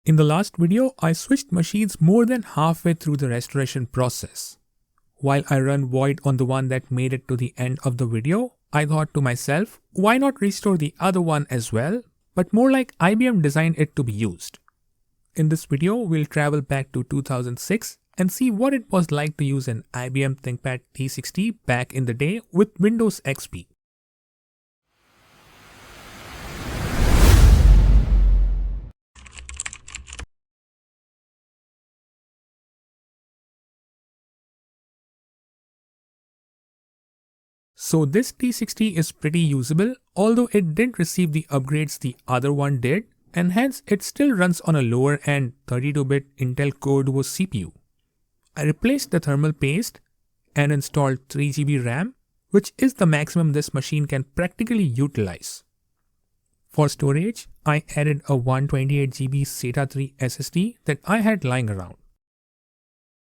In the last video, I switched machines more than halfway through the restoration process. While I run void on the one that made it to the end of the video, I thought to myself, why not restore the other one as well, but more like IBM designed it to be used. In this video, we'll travel back to 2006 and see what it was like to use an IBM ThinkPad T60 back in the day with Windows XP. So this T60 is pretty usable, although it didn't receive the upgrades the other one did, and hence it still runs on a lower end 32-bit Intel Core Duo CPU. I replaced the thermal paste and installed 3 GB RAM, which is the maximum this machine can practically utilize. For storage, I added a 128 GB SATA 3 SSD that I had lying around.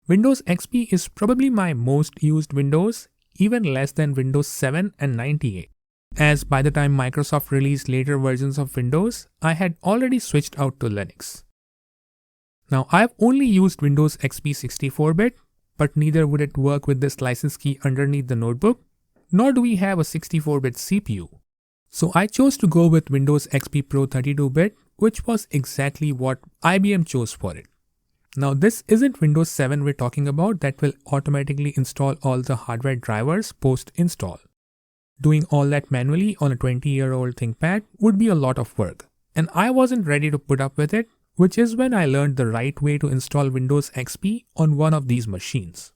Windows XP is probably my most used Windows, even less than Windows 7 and 98. As by the time Microsoft released later versions of Windows, I had already switched out to Linux. Now I've only used Windows XP 64-bit, but neither would it work with this license key underneath the notebook, nor do we have a 64-bit CPU. So I chose to go with Windows XP Pro 32-bit, which was exactly what IBM chose for it. Now this isn't Windows 7 we're talking about that will automatically install all the hardware drivers post-install. Doing all that manually on a 20-year-old ThinkPad would be a lot of work, and I wasn't ready to put up with it, which is when I learned the right way to install Windows XP on one of these machines.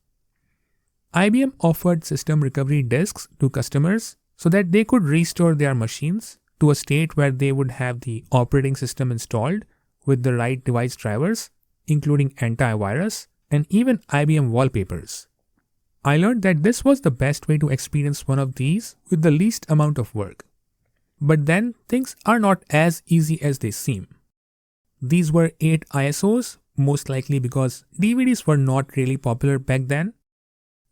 IBM offered system recovery disks to customers so that they could restore their machines to a state where they would have the operating system installed with the right device drivers, including antivirus and even IBM wallpapers. I learned that this was the best way to experience one of these with the least amount of work. But then things are not as easy as they seem. These were 8 ISOs, most likely because DVDs were not really popular back then.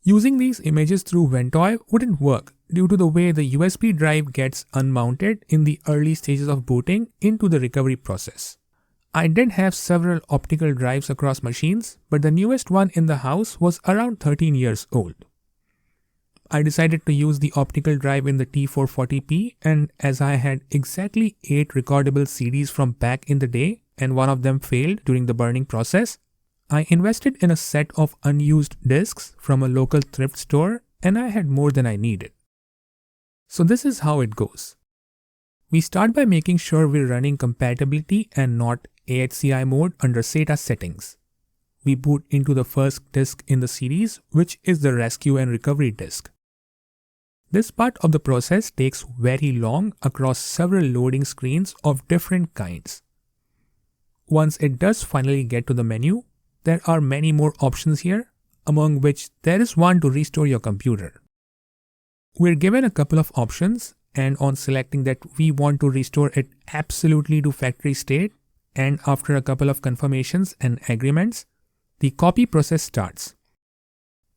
Using these images through Ventoy wouldn't work due to the way the USB drive gets unmounted in the early stages of booting into the recovery process. I did have several optical drives across machines, but the newest one in the house was around 13 years old. I decided to use the optical drive in the T440p, and as I had exactly 8 recordable CDs from back in the day and one of them failed during the burning process, I invested in a set of unused discs from a local thrift store, and I had more than I needed. So this is how it goes. We start by making sure we're running compatibility and not AHCI mode under SATA settings. We boot into the first disk in the series, which is the rescue and recovery disk. This part of the process takes very long across several loading screens of different kinds. Once it does finally get to the menu, there are many more options here, among which there is one to restore your computer. We're given a couple of options, and on selecting that we want to restore it absolutely to factory state, and after a couple of confirmations and agreements, the copy process starts.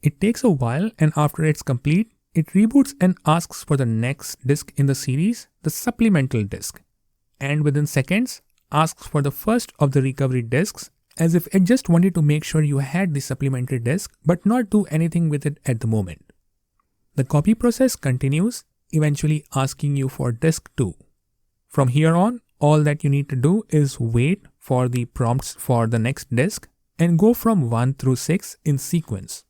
It takes a while, and after it's complete, it reboots and asks for the next disk in the series, the supplemental disk, and within seconds asks for the first of the recovery disks, as if it just wanted to make sure you had the supplementary disk but not do anything with it at the moment. The copy process continues, eventually asking you for disk 2. From here on, all that you need to do is wait for the prompts for the next disk and go from 1 through 6 in sequence.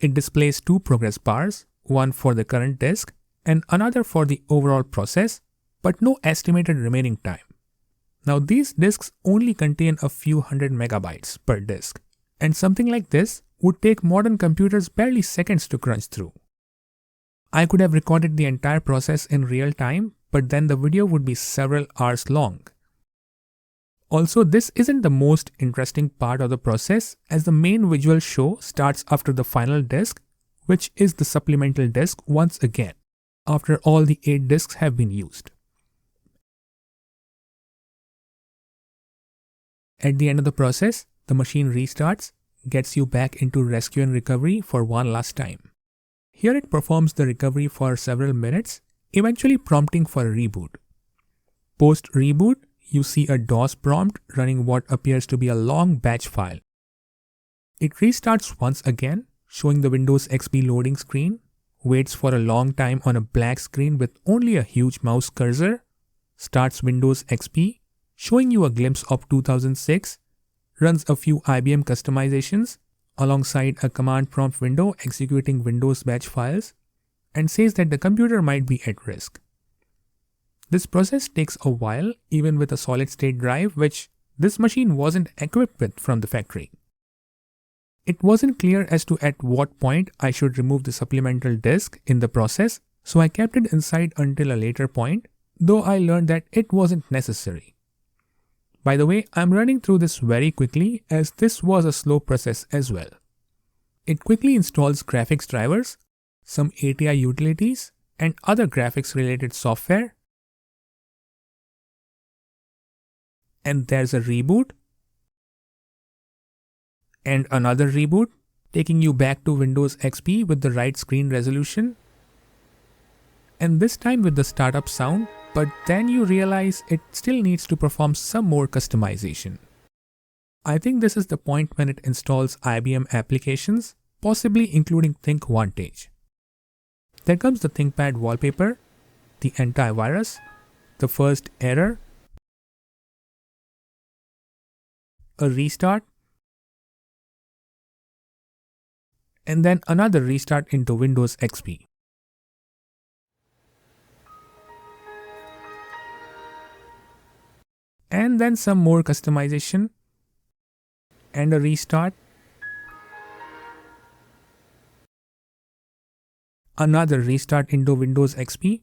It displays 2 progress bars, one for the current disk and another for the overall process, but no estimated remaining time. Now these disks only contain a few hundred megabytes per disk, and something like this would take modern computers barely seconds to crunch through. I could have recorded the entire process in real time, but then the video would be several hours long. Also, this isn't the most interesting part of the process, as the main visual show starts after the final disk, which is the supplemental disk once again, after all the 8 disks have been used. At the end of the process, the machine restarts, gets you back into rescue and recovery for one last time. Here it performs the recovery for several minutes, eventually prompting for a reboot. Post-reboot, you see a DOS prompt running what appears to be a long batch file. It restarts once again, showing the Windows XP loading screen, waits for a long time on a black screen with only a huge mouse cursor, starts Windows XP, showing you a glimpse of 2006, runs a few IBM customizations alongside a command prompt window executing Windows batch files, and says that the computer might be at risk. This process takes a while, even with a solid-state drive, which this machine wasn't equipped with from the factory. It wasn't clear as to at what point I should remove the supplemental disk in the process, so I kept it inside until a later point, though I learned that it wasn't necessary. By the way, I'm running through this very quickly as this was a slow process as well. It quickly installs graphics drivers, some ATI utilities, and other graphics-related software. And there's a reboot. And another reboot, taking you back to Windows XP with the right screen resolution. And this time with the startup sound, but then you realize it still needs to perform some more customization. I think this is the point when it installs IBM applications, possibly including ThinkVantage. There comes the ThinkPad wallpaper, the antivirus, the first error, a restart, and then another restart into Windows XP. And then some more customization, and a restart, another restart into Windows XP,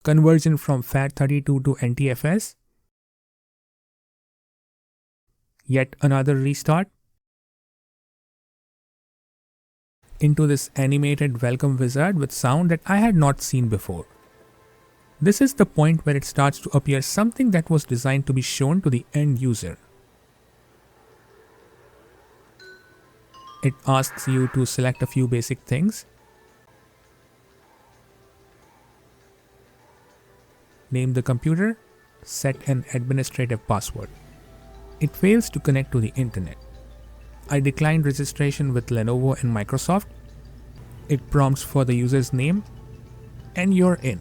conversion from FAT32 to NTFS, yet another restart, into this animated welcome wizard with sound that I had not seen before. This is the point where it starts to appear something that was designed to be shown to the end user. It asks you to select a few basic things. Name the computer, set an administrative password. It fails to connect to the internet. I declined registration with Lenovo and Microsoft. It prompts for the user's name, and you're in.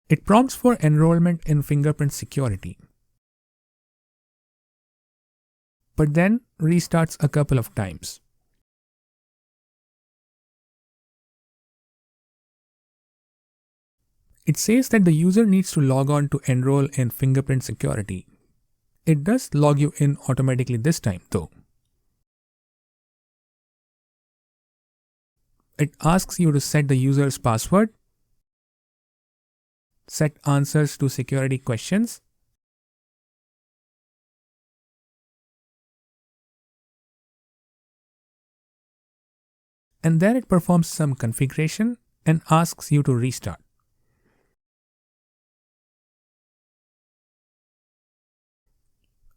It prompts for enrollment in fingerprint security, but then restarts a couple of times. It says that the user needs to log on to enroll in fingerprint security. It does log you in automatically this time though. It asks you to set the user's password, set answers to security questions, and then it performs some configuration and asks you to restart.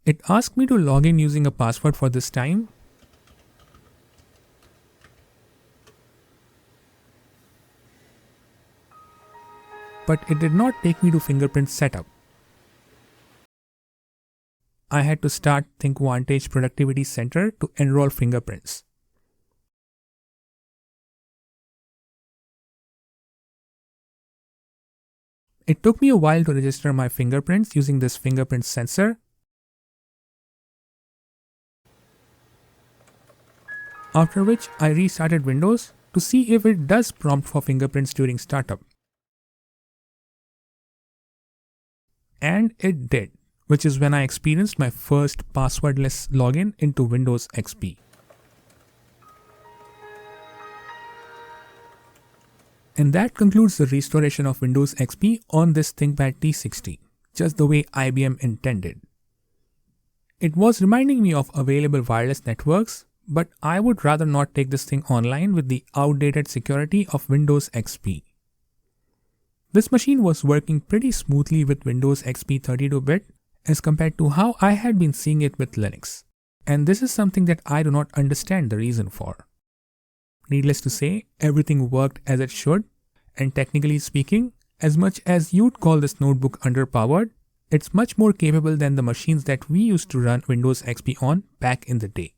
It asked me to log in using a password for this time. But it did not take me to fingerprint setup. I had to start ThinkVantage Productivity Center to enroll fingerprints. It took me a while to register my fingerprints using this fingerprint sensor. After which I restarted Windows to see if it does prompt for fingerprints during startup. And it did, which is when I experienced my first passwordless login into Windows XP. And that concludes the restoration of Windows XP on this ThinkPad T60, just the way IBM intended. It was reminding me of available wireless networks, but I would rather not take this thing online with the outdated security of Windows XP. This machine was working pretty smoothly with Windows XP 32-bit, as compared to how I had been seeing it with Linux. And this is something that I do not understand the reason for. Needless to say, everything worked as it should, and technically speaking, as much as you'd call this notebook underpowered, it's much more capable than the machines that we used to run Windows XP on back in the day.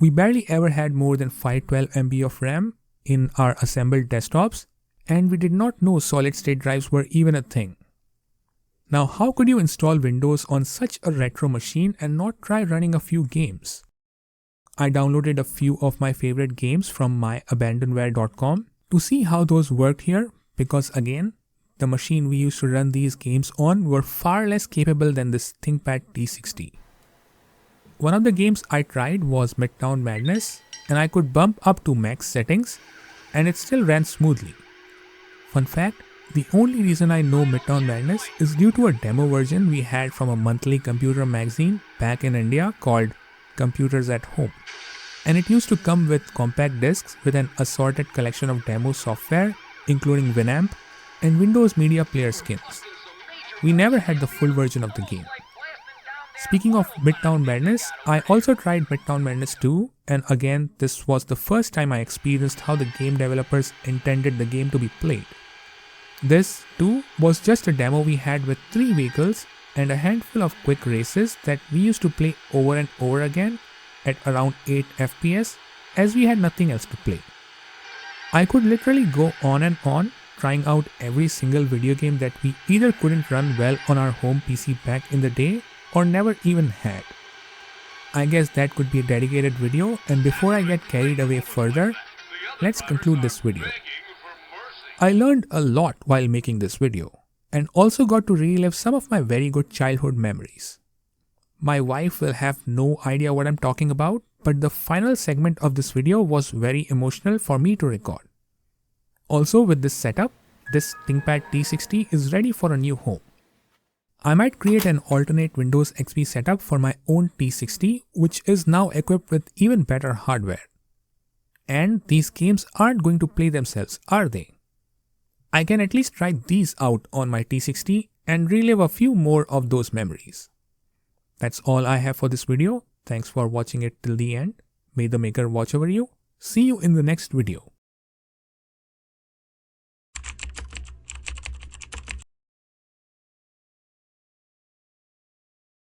We barely ever had more than 512 MB of RAM in our assembled desktops, and we did not know solid-state drives were even a thing. Now, how could you install Windows on such a retro machine and not try running a few games? I downloaded a few of my favorite games from myabandonware.com to see how those worked here, because again, the machine we used to run these games on were far less capable than this ThinkPad T60. One of the games I tried was Midtown Madness, and I could bump up to max settings and it still ran smoothly. Fun fact, the only reason I know Midtown Madness is due to a demo version we had from a monthly computer magazine back in India called Computers at Home. And it used to come with compact discs with an assorted collection of demo software, including Winamp and Windows Media Player skins. We never had the full version of the game. Speaking of Midtown Madness, I also tried Midtown Madness 2, and again, this was the first time I experienced how the game developers intended the game to be played. This, too, was just a demo we had with 3 vehicles and a handful of quick races that we used to play over and over again at around 8 FPS, as we had nothing else to play. I could literally go on and on, trying out every single video game that we either couldn't run well on our home PC back in the day or never even had. I guess that could be a dedicated video, and before I get carried away further, let's conclude this video. I learned a lot while making this video, and also got to relive some of my very good childhood memories. My wife will have no idea what I'm talking about, but the final segment of this video was very emotional for me to record. Also, with this setup, this ThinkPad T60 is ready for a new home. I might create an alternate Windows XP setup for my own T60, which is now equipped with even better hardware. And these games aren't going to play themselves, are they? I can at least try these out on my T60 and relive a few more of those memories. That's all I have for this video. Thanks for watching it till the end. May the Maker watch over you. See you in the next video.